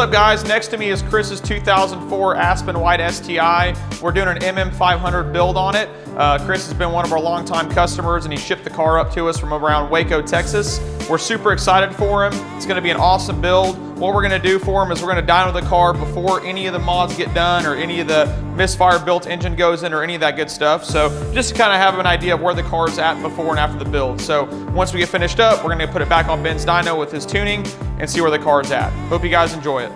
What's up guys, next to me is Chris's 2004 Aspen White STi. We're doing an MM500 build on it. Chris has been one of our longtime customers and he shipped the car up to us from around Waco, Texas. We're super excited for him. It's gonna be an awesome build. What we're gonna do for him is we're gonna dyno the car before any of the mods get done or any of the misfire built engine goes in or any of that good stuff. So just to kind of have an idea of where the car's at before and after the build. So once we get finished up, we're gonna put it back on Ben's dyno with his tuning and see where the car's at. Hope you guys enjoy it.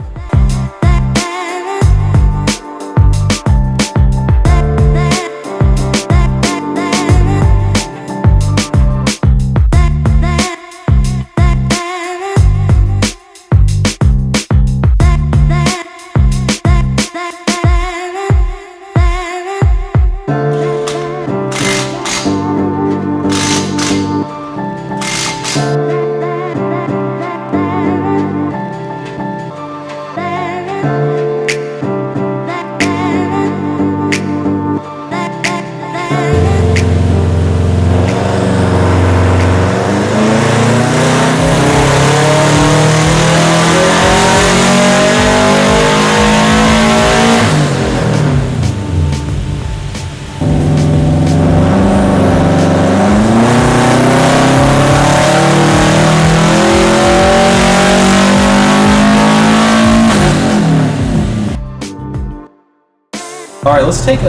All right, let's take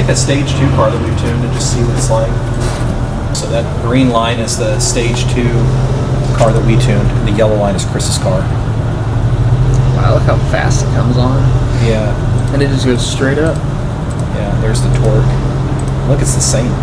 a stage 2 car that we've tuned and just see what it's like. So that green line is the stage 2 car that we tuned, and the yellow line is Chris's car. Wow, look how fast it comes on. Yeah. And it just goes straight up. Yeah, there's the torque. Look, it's the same.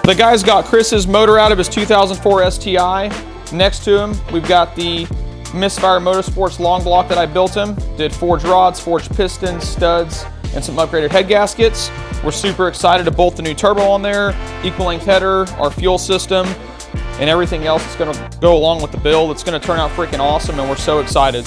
The guy's got Chris's motor out of his 2004 STi. Next to him, we've got the Misfire Motorsports long block that I built him. Did forged rods, forged pistons, studs, and some upgraded head gaskets. We're super excited to bolt the new turbo on there, equal length header, our fuel system, and everything else that's gonna go along with the build. It's gonna turn out freaking awesome and we're so excited.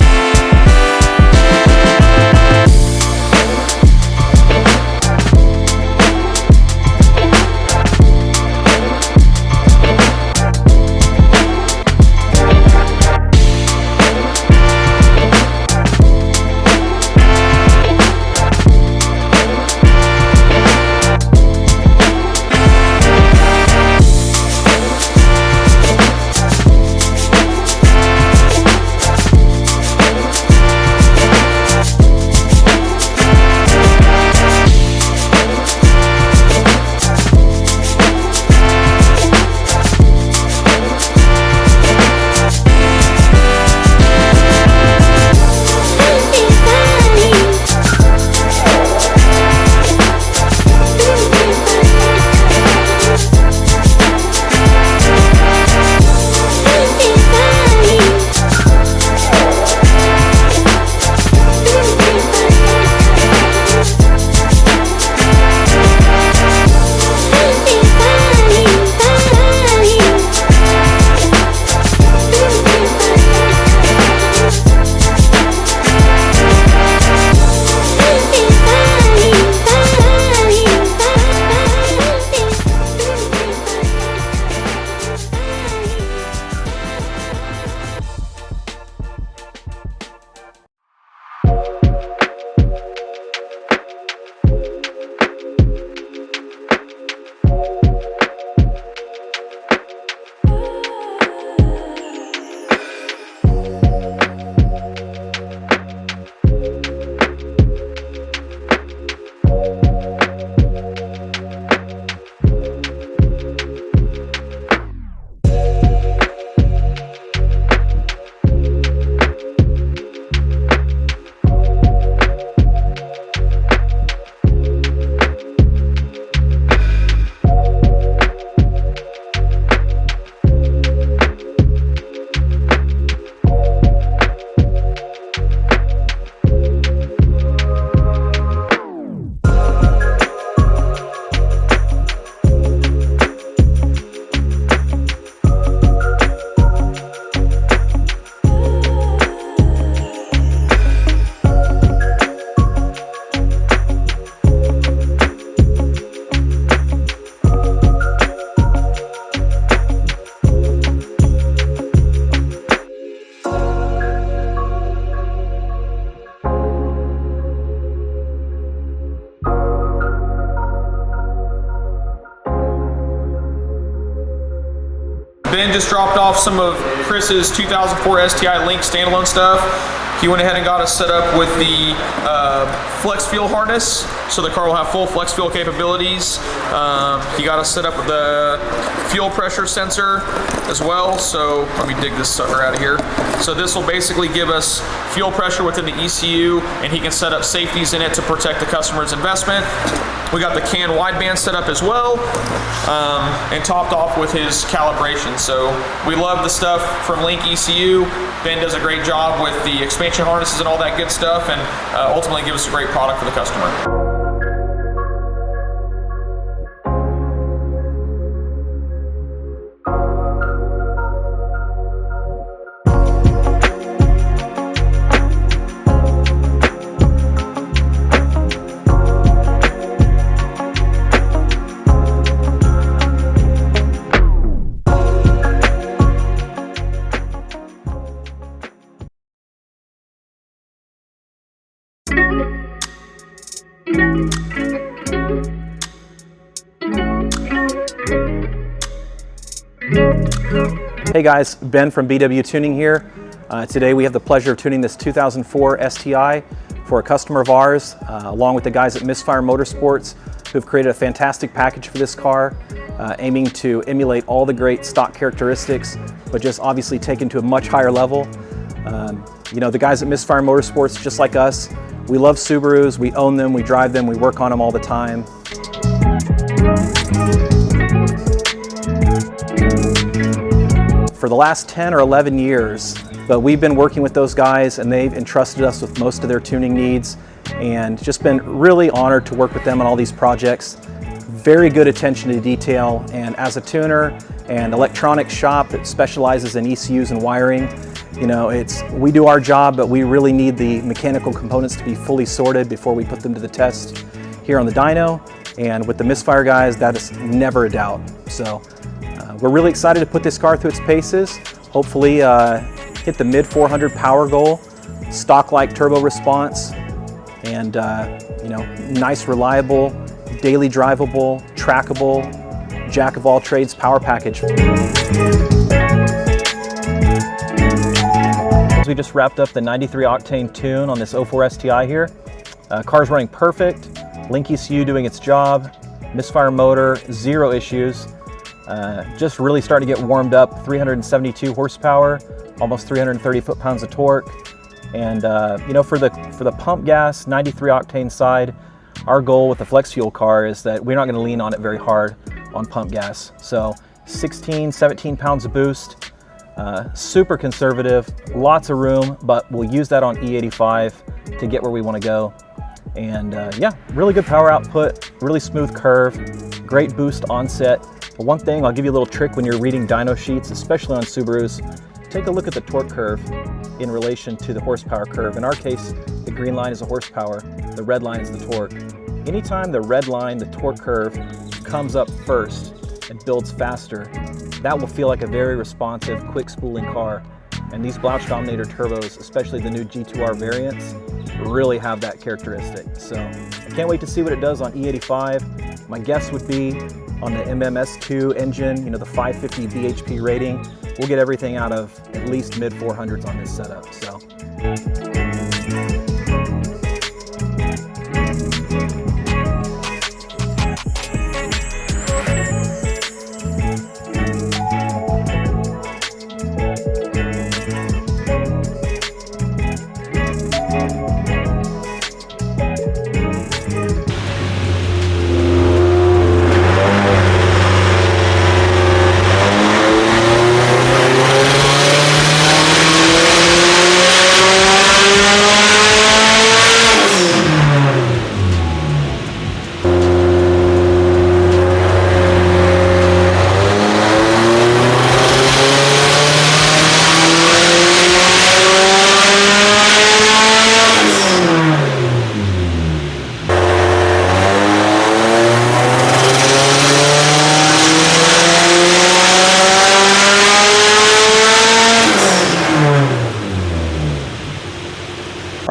Ben just dropped off some of Chris's 2004 STi Link standalone stuff. He went ahead and got us set up with the flex fuel harness, so the car will have full flex fuel capabilities. He got us set up with the fuel pressure sensor as well, so let me dig this sucker out of here. So this will basically give us fuel pressure within the ECU, and he can set up safeties in it to protect the customer's investment. We got the CAN wideband set up as well, and topped off with his calibration. So we love the stuff from Link ECU. Ben does a great job with the expansion harnesses and all that good stuff, and ultimately gives us a great product for the customer. Hey guys, Ben from BW Tuning here. Today we have the pleasure of tuning this 2004 STi for a customer of ours, along with the guys at Misfire Motorsports, who have created a fantastic package for this car, aiming to emulate all the great stock characteristics, but just obviously taken to a much higher level. You know, the guys at Misfire Motorsports, just like us, we love Subarus, we own them, we drive them, we work on them all the time. For the last 10 or 11 years, but we've been working with those guys and they've entrusted us with most of their tuning needs and just been really honored to work with them on all these projects. Very good attention to detail, and as a tuner and electronics shop that specializes in ECUs and wiring, you know, we do our job, but we really need the mechanical components to be fully sorted before we put them to the test here on the dyno. And with the Misfire guys, that is never a doubt. So we're really excited to put this car through its paces. Hopefully hit the mid 400 power goal, stock-like turbo response, and you know, nice, reliable, daily drivable, trackable, jack of all trades power package. We just wrapped up the 93 octane tune on this 04 STi here. Car's running perfect, Link ECU doing its job, Misfire motor, zero issues. Just really starting to get warmed up, 372 horsepower, almost 330 foot-pounds of torque. And you know, for the pump gas 93 octane side, our goal with the flex fuel car is that we're not going to lean on it very hard on pump gas. So 16, 17 pounds of boost, super conservative, lots of room, but we'll use that on E85 to get where we want to go. And yeah, really good power output, really smooth curve, great boost onset. But one thing, I'll give you a little trick when you're reading dyno sheets, especially on Subarus. Take a look at the torque curve in relation to the horsepower curve. In our case, the green line is the horsepower, the red line is the torque. Anytime the red line, the torque curve, comes up first and builds faster, that will feel like a very responsive, quick spooling car. And these Blouch Dominator turbos, especially the new G2R variants, really have that characteristic. So I can't wait to see what it does on E85. My guess would be on the MMS2 engine, you know, the 550 bhp rating, we'll get everything out of at least mid 400s on this setup. So.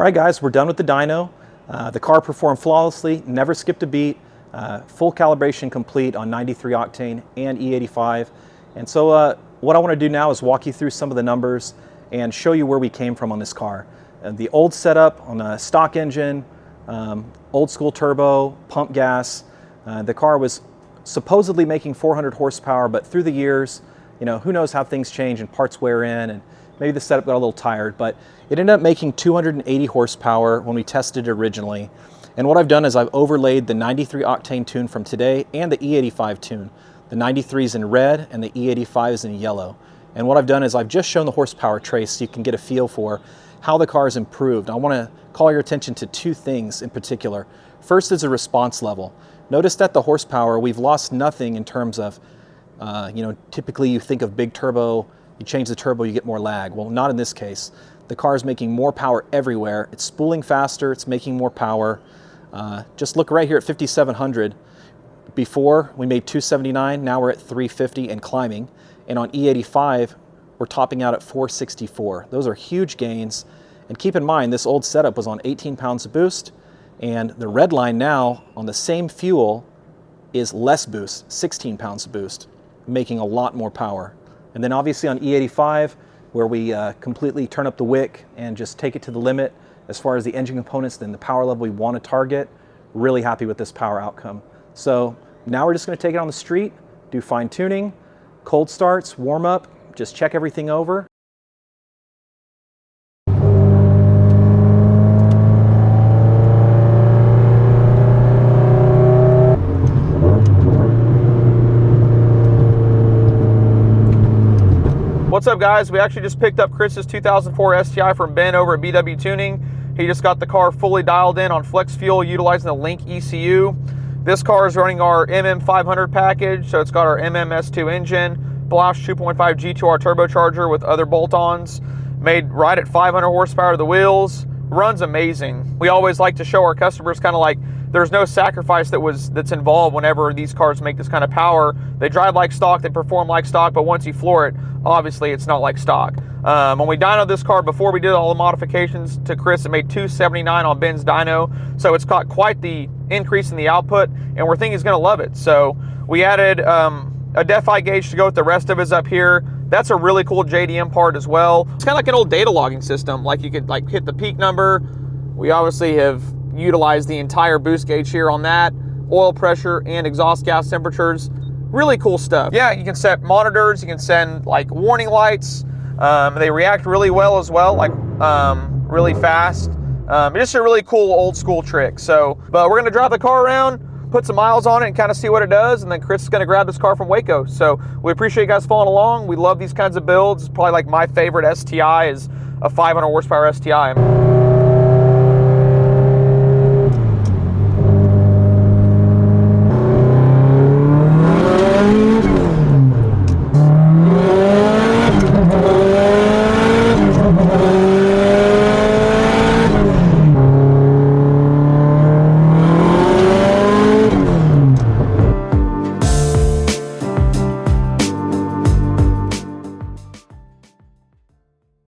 right, guys, we're done with the dyno. The car performed flawlessly, never skipped a beat, full calibration complete on 93 octane and E85. And so what I want to do now is walk you through some of the numbers and show you where we came from on this car. The old setup on a stock engine, old school turbo, pump gas. The car was supposedly making 400 horsepower, but through the years, you know, who knows how things change and parts wear in, and maybe the setup got a little tired, but it ended up making 280 horsepower when we tested it originally. And what I've done is I've overlaid the 93 octane tune from today and the E85 tune. The 93 is in red and the E85 is in yellow. And what I've done is I've just shown the horsepower trace so you can get a feel for how the car has improved. I want to call your attention to two things in particular. First is the response level. Notice that the horsepower, we've lost nothing in terms of, you know, typically you think of big turbo, you change the turbo, you get more lag. Well, not in this case. The car is making more power everywhere. It's spooling faster, it's making more power. Just look right here at 5,700. Before, we made 279, now we're at 350 and climbing. And on E85, we're topping out at 464. Those are huge gains. And keep in mind, this old setup was on 18 pounds of boost, and the red line now on the same fuel is less boost, 16 pounds of boost, making a lot more power. And then obviously on E85, where we completely turn up the wick and just take it to the limit as far as the engine components and the power level we want to target, really happy with this power outcome. So now we're just going to take it on the street, do fine tuning, cold starts, warm up, just check everything over. What's up, guys? We actually just picked up Chris's 2004 STi from Ben over at BW Tuning. He just got the car fully dialed in on flex fuel utilizing the Link ECU. This car is running our MM500 package, so it's got our MM-S2 engine, Blouch 2.5 G2R turbocharger with other bolt-ons, made right at 500 horsepower to the wheels, runs amazing. We always like to show our customers kind of like there's no sacrifice that's involved whenever these cars make this kind of power. They drive like stock, they perform like stock, but once you floor it, obviously it's not like stock. When we dynoed this car, before we did all the modifications to Chris, it made 279 on Ben's dyno, so it's got quite the increase in the output, and we're thinking he's going to love it. So we added a defi gauge to go with the rest of his up here. That's a really cool JDM part as well. It's kind of like an old data logging system. Like you could like hit the peak number. We obviously have utilized the entire boost gauge here on that, oil pressure and exhaust gas temperatures. Really cool stuff. Yeah, you can set monitors, you can send like warning lights. They react really well as well, like really fast. Just a really cool old school trick. So, but we're gonna drive the car around, put some miles on it and kind of see what it does, and then Chris is gonna grab this car from Waco. So we appreciate you guys following along. We love these kinds of builds. Probably like my favorite STI is a 500 horsepower STI.